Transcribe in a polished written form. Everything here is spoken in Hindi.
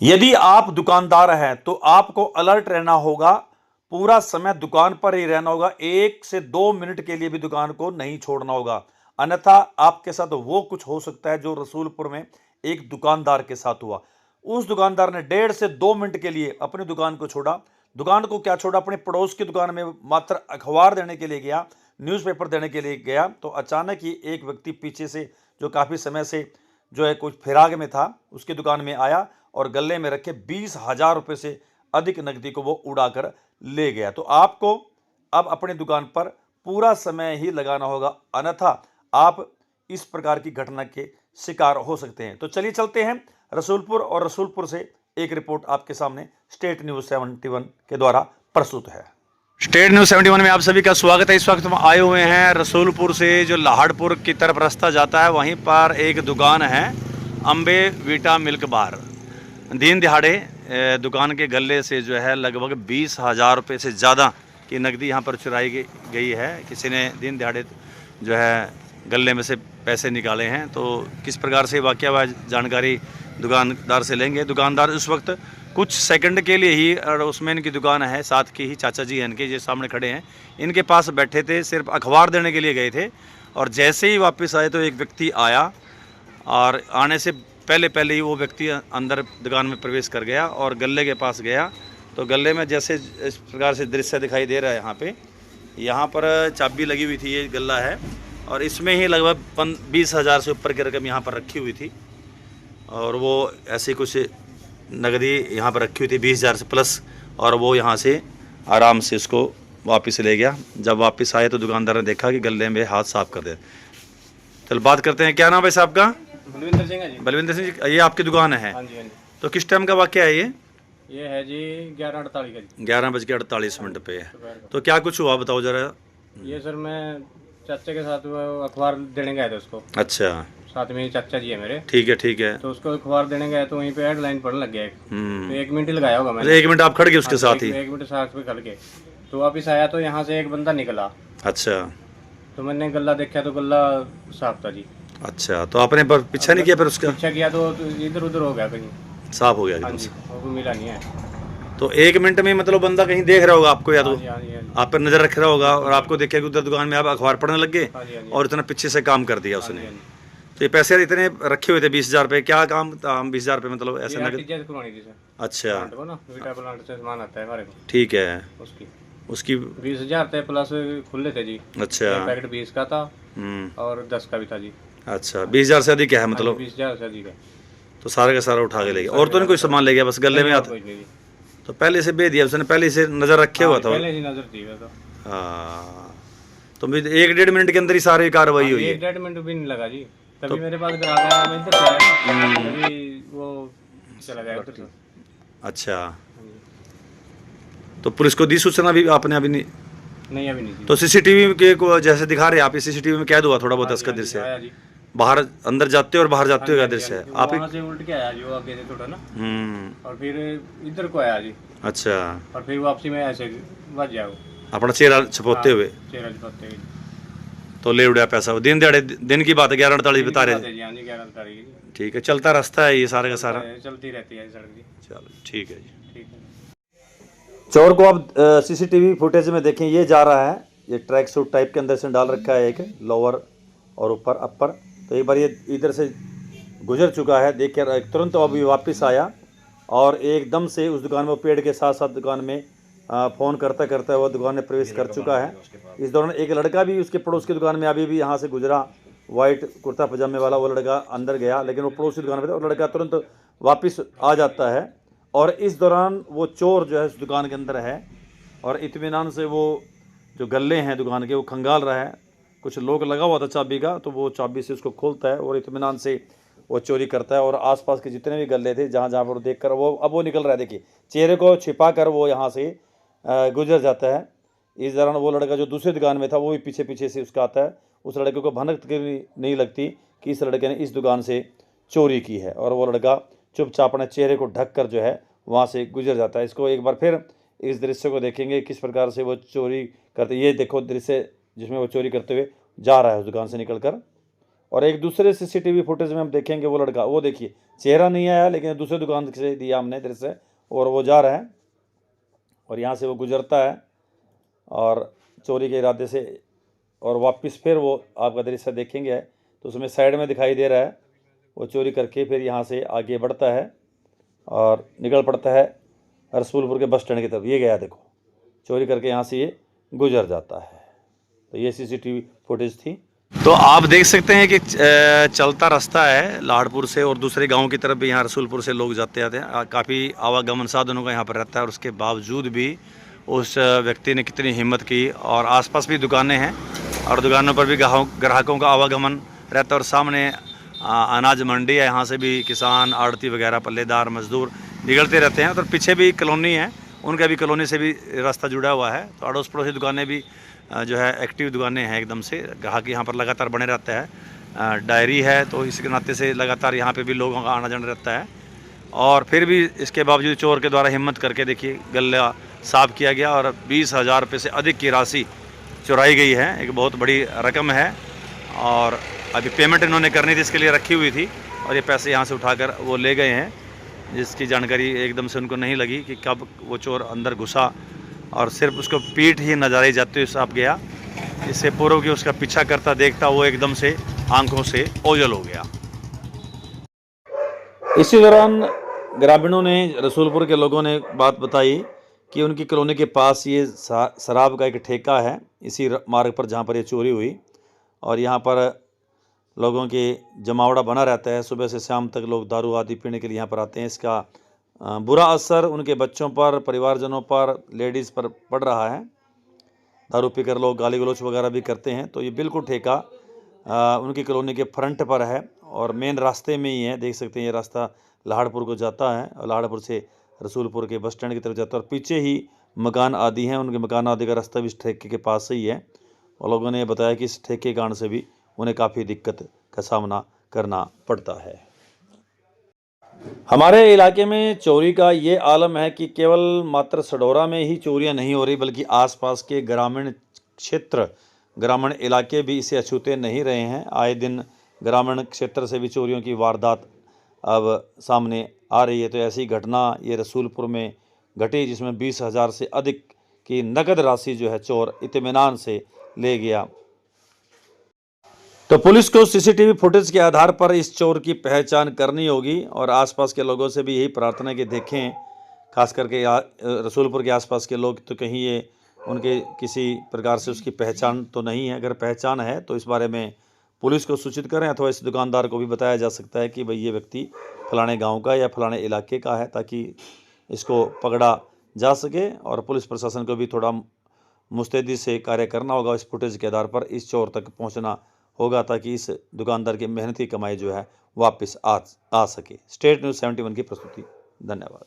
यदि आप दुकानदार हैं तो आपको अलर्ट रहना होगा, पूरा समय दुकान पर ही रहना होगा, 1 से 2 मिनट के लिए भी दुकान को नहीं छोड़ना होगा, अन्यथा आपके साथ वो कुछ हो सकता है जो रसूलपुर में एक दुकानदार के साथ हुआ। उस दुकानदार ने 1.5 से 2 मिनट के लिए अपनी दुकान को छोड़ा। दुकान को क्या छोड़ा, अपने पड़ोस की दुकान में मात्र अखबार देने के लिए गया, न्यूज़पेपर देने के लिए गया, तो अचानक ही एक व्यक्ति पीछे से, जो काफ़ी समय से जो है कुछ फिराक में था, उसकी दुकान में आया और गले में रखे 20,000 रुपये से अधिक नकदी को वो उड़ाकर ले गया। तो आपको अब अपनी दुकान पर पूरा समय ही लगाना होगा, अन्यथा आप इस प्रकार की घटना के शिकार हो सकते हैं। तो चलिए चलते हैं रसूलपुर, और रसूलपुर से एक रिपोर्ट आपके सामने स्टेट न्यूज़ 71 के द्वारा प्रस्तुत है। स्टेट न्यूज़ 71 में आप सभी का स्वागत है। इस वक्त हम आए हुए हैं रसूलपुर से, जो लाहड़पुर की तरफ रास्ता जाता है, वहीं पर एक दुकान है, अम्बे वीटा मिल्क बार। दिन दिहाड़े दुकान के गले से जो है लगभग 20,000 रुपये से ज़्यादा की नकदी यहाँ पर चुराई गई है। किसी ने दिन दिहाड़े जो है गले में से पैसे निकाले हैं। तो किस प्रकार से वाक़या व जानकारी दुकानदार से लेंगे। दुकानदार उस वक्त कुछ सेकंड के लिए ही, और उसमें इनकी दुकान है, साथ की ही चाचा जी हैं इनके, जो सामने खड़े हैं, इनके पास बैठे थे, सिर्फ अखबार देने के लिए गए थे। और जैसे ही वापस आए तो एक व्यक्ति आया, और आने से पहले ही वो व्यक्ति अंदर दुकान में प्रवेश कर गया और गले के पास गया। तो गले में जैसे इस प्रकार से दृश्य दिखाई दे रहा है, यहाँ पर चाबी लगी हुई थी, ये गला है, और इसमें ही लगभग 20,000 से ऊपर की रकम यहाँ पर रखी हुई थी। और वो ऐसी कुछ नकदी यहाँ पर रखी हुई थी 20,000 से प्लस, और वो यहाँ से आराम से इसको वापस ले गया। जब वापस आए तो दुकानदार ने देखा कि गले में हाथ साफ कर दिया। चल बात करते हैं, क्या नाम है साहब का? बलविंदर सिंह है जी। बलविंदर सिंह जी, ये आपकी दुकान है? हाँ जी, हाँ जी। तो किस टाइम का वाक़या है ये है जी 11:48 का जी। 11:48 पे है। दोपहर को। तो क्या कुछ हुआ, बताओ जरा। ये सर मैं चाचा के साथ वो अखबार देने गए थे उसको। अच्छा, साथ में ही चाचा जी है मेरे। ठीक है ठीक है। तो उसको अखबार देने गए तो वहीं पे हेडलाइन पढ़ने लग गया एक। तो 1 मिनट ही लगाया होगा मैंने। 1 मिनट आप खड़ गए उसके साथ ही? 1 मिनट साथ में खड़ के तो वापिस आया तो यहाँ से एक बंदा निकला। अच्छा तो मैंने गला देखा तो गला साफ था जी। अच्छा, तो आपने पर पीछा नहीं किया फिर उसका? पीछा किया तो इधर उधर हो गया कहीं। साफ हो गया हाँ एकदम जी, से। वो कोई मिला नहीं है। तो 1 मिनट में मतलब बंदा कहीं देख रहा होगा आपको, या तो हाँ जी, हाँ जी, हाँ जी। आप पर नजर रख रहा होगा, और आपको देखे कि उधर दुकान में आप अखबार पढ़ने लग गए, हाँ जी, हाँ जी। और इतना पीछे से काम कर दिया हाँ जी, उसने। हाँ जी। तो ये पैसे इतने रखे हुए थे 20,000 रुपये, क्या काम था? हम 20,000 रुपये मतलब ऐसे ये नगद? आरटीजीएस करवानी थी सर। अच्छा प्लांट को ना, वीटा प्लांट से सामान आता है हमारे को, ठीक है। उसकी 20,000 थे प्लस खुले थे जी। अच्छा। एक पैकेट 20 का था और 10 का भी था जी। अच्छा, 20,000 से अधिक है मतलब? 20,000 से अधिक है। तो सारा का सारा उठा के ले गया, और तो नहीं कोई सामान ले गया, बस गले में नहीं, और आता? कुछ नहीं जी। तो पहले से भेज दिया उसने, पहले से नजर रखे हुआ था? पहले ही नजर थी वो तो। हाँ, तो 1-1.5 मिनट के अंदर ही सारी कार्रवाई हुई है? 1-1.5 मिनट भी नहीं लगा जी। तभी मेरे पास ग्राहक आया, मैं इधर से आया, तभी वो चला गया उधर से। अच्छा, तो पुलिस को दी सूचना भी आपने? अभी नहीं? नहीं, अभी नहीं जी। तो सीसीटीवी के को जैसे दिखा रहे हैं आप, सीसीटीवी में कैद हुआ थोड़ा बहुत इसका दृश्य है? आया जी। बाहर अंदर जाते हो और बाहर जाते हो का दृश्य है? आप वहाँ से उल्ट के आया जी, वो आगे से थोड़ा ना, और फिर इधर को आया जी, अच्छा, और फिर वापसी में ऐसे बच गया वो। अपना चेहरा छुपाते हुए चेहरा छुपाते हुए। तो ले उड़ा पैसा? दिन दिहाड़े दिन की बात है, 11:48 बता रहे थे? जी, हाँ जी, 11:48 की। ठीक है, चलता रास्ता है ये सारा का सारा? चलती रहती है सड़क जी। चलो ठीक है जी। ठीक है। चोर को आप सीसीटीवी फुटेज में देखें, ये जा रहा है, ये ट्रैक सूट टाइप के अंदर से डाल रखा है, एक लोअर और ऊपर अपर। तो एक बार ये इधर से गुजर चुका है, देख कर तुरंत अभी वापस आया, और एकदम से उस दुकान में, वो पेड़ के साथ साथ दुकान में फ़ोन करता करता वो दुकान में प्रवेश कर चुका है। इस दौरान एक लड़का भी उसके पड़ोस की दुकान में अभी भी यहाँ से गुजरा, वाइट कुर्ता पजामे वाला, वो लड़का अंदर गया, लेकिन वो पड़ोस की दुकान में था, और लड़का तुरंत वापस आ जाता है। और इस दौरान वो चोर जो है उस दुकान के अंदर है, और इत्मीनान से वो जो गल्ले हैं दुकान के वो खंगाल रहा है। कुछ लोग लगा हुआ था चाबी का, तो वो चाबी से उसको खोलता है और इत्मीनान से वो चोरी करता है। और आसपास के जितने भी गल्ले थे, जहाँ जहाँ पर देख कर वो, अब वो निकल रहा है, देखिए चेहरे को छिपा कर वो यहाँ से गुजर जाता है। इस दौरान वो लड़का जो दूसरी दुकान में था, वो भी पीछे पीछे से उसका आता है। उस लड़के को भनक नहीं लगती कि इस लड़के ने इस दुकान से चोरी की है, और वो लड़का चुपचाप अपने चेहरे को ढक कर जो है वहाँ से गुजर जाता है। इसको एक बार फिर इस दृश्य को देखेंगे, किस प्रकार से वो चोरी करते। ये देखो दृश्य जिसमें वो चोरी करते हुए जा रहा है उस दुकान से निकल कर। और एक दूसरे सीसीटीवी फुटेज में हम देखेंगे वो लड़का, वो देखिए चेहरा नहीं आया, लेकिन दूसरे दुकान से दिया हमने दृश्य, और वो जा रहा है और यहाँ से वो गुजरता है और चोरी के इरादे से, और वापस फिर वो आपका दृश्य देखेंगे तो उसमें साइड में दिखाई दे रहा है वो चोरी करके फिर यहाँ से आगे बढ़ता है और निकल पड़ता है रसूलपुर के बस स्टैंड की तरफ। ये गया देखो, चोरी करके यहाँ से ये गुजर जाता है। तो ये सीसीटीवी फुटेज थी। तो आप देख सकते हैं कि चलता रास्ता है लाड़पुर से, और दूसरे गांव की तरफ भी यहाँ रसूलपुर से लोग जाते आते हैं। काफ़ी आवागमन साधनों का यहाँ पर रहता है, और उसके बावजूद भी उस व्यक्ति ने कितनी हिम्मत की। और आसपास भी दुकानें हैं और दुकानों पर भी ग्राहकों का आवागमन रहता है, और सामने अनाज मंडी है, यहाँ से भी किसान, आड़ती वगैरह, पल्लेदार, मजदूर निकलते रहते हैं। तो पीछे भी कॉलोनी है, उनका भी कॉलोनी से भी रास्ता जुड़ा हुआ है। तो अड़ोस पड़ोसी दुकानें भी जो है एक्टिव दुकानें हैं एकदम से, ग्राहक यहाँ पर लगातार बने रहता है। डायरी है तो इसके नाते से लगातार यहाँ पे भी लोगों का आना जाना रहता है। और फिर भी इसके बावजूद चोर के द्वारा हिम्मत करके देखिए गल्ला साफ किया गया और 20,000 रुपये से अधिक की राशि चुराई गई है। एक बहुत बड़ी रकम है और अभी पेमेंट इन्होंने करनी थी, इसके लिए रखी हुई थी, और ये पैसे यहाँ से उठाकर वो ले गए हैं, जिसकी जानकारी एकदम से उनको नहीं लगी कि कब वो चोर अंदर घुसा, और सिर्फ उसको पीठ ही नजर ही जाते हुए साफ गया। इससे पूर्व कि उसका पीछा करता देखता वो एकदम से आंखों से ओझल हो गया। इसी दौरान ग्रामीणों ने, रसूलपुर के लोगों ने बात बताई कि उनकी कॉलोनी के पास ये शराब का एक ठेका है, इसी मार्ग पर जहाँ पर ये चोरी हुई, और यहाँ पर लोगों के जमावड़ा बना रहता है। सुबह से शाम तक लोग दारू आदि पीने के लिए यहाँ पर आते हैं। इसका बुरा असर उनके बच्चों पर, परिवारजनों पर, लेडीज़ पर पड़ रहा है। दारू पीकर लोग गाली गलौच वगैरह भी करते हैं। तो ये बिल्कुल ठेका उनकी कॉलोनी के फ्रंट पर है और मेन रास्ते में ही है। देख सकते हैं ये रास्ता लाड़पुर को जाता है और लाड़पुर से रसूलपुर के बस स्टैंड की तरफ जाता है, और पीछे ही मकान आदि हैं। उनके मकान आदि का रास्ता भी इस ठेके के पास से ही है, और लोगों ने बताया कि इस ठेके के कारण से भी उन्हें काफ़ी दिक्कत का सामना करना पड़ता है। हमारे इलाके में चोरी का ये आलम है कि केवल मात्र सडोरा में ही चोरियां नहीं हो रही, बल्कि आसपास के ग्रामीण क्षेत्र, ग्रामीण इलाके भी इसे अछूते नहीं रहे हैं। आए दिन ग्रामीण क्षेत्र से भी चोरियों की वारदात अब सामने आ रही है। तो ऐसी घटना ये रसूलपुर में घटी, जिसमें 20,000 से अधिक की नकद राशि जो है चोर इत्मीनान से ले गया। तो पुलिस को सीसीटीवी फुटेज के आधार पर इस चोर की पहचान करनी होगी, और आसपास के लोगों से भी यही प्रार्थना कि देखें, खास करके रसूलपुर के आसपास के लोग, तो कहीं ये उनके किसी प्रकार से उसकी पहचान तो नहीं है। अगर पहचान है तो इस बारे में पुलिस को सूचित करें, अथवा इस दुकानदार को भी बताया जा सकता है कि भाई ये व्यक्ति फलाने गाँव का या फलाने इलाके का है, ताकि इसको पकड़ा जा सके। और पुलिस प्रशासन को भी थोड़ा मुस्तैदी से कार्य करना होगा, इस फुटेज के आधार पर इस चोर तक पहुँचना होगा, ताकि इस दुकानदार की मेहनती कमाई जो है वापस आ सके। स्टेट न्यूज़ 71 की प्रस्तुति। धन्यवाद।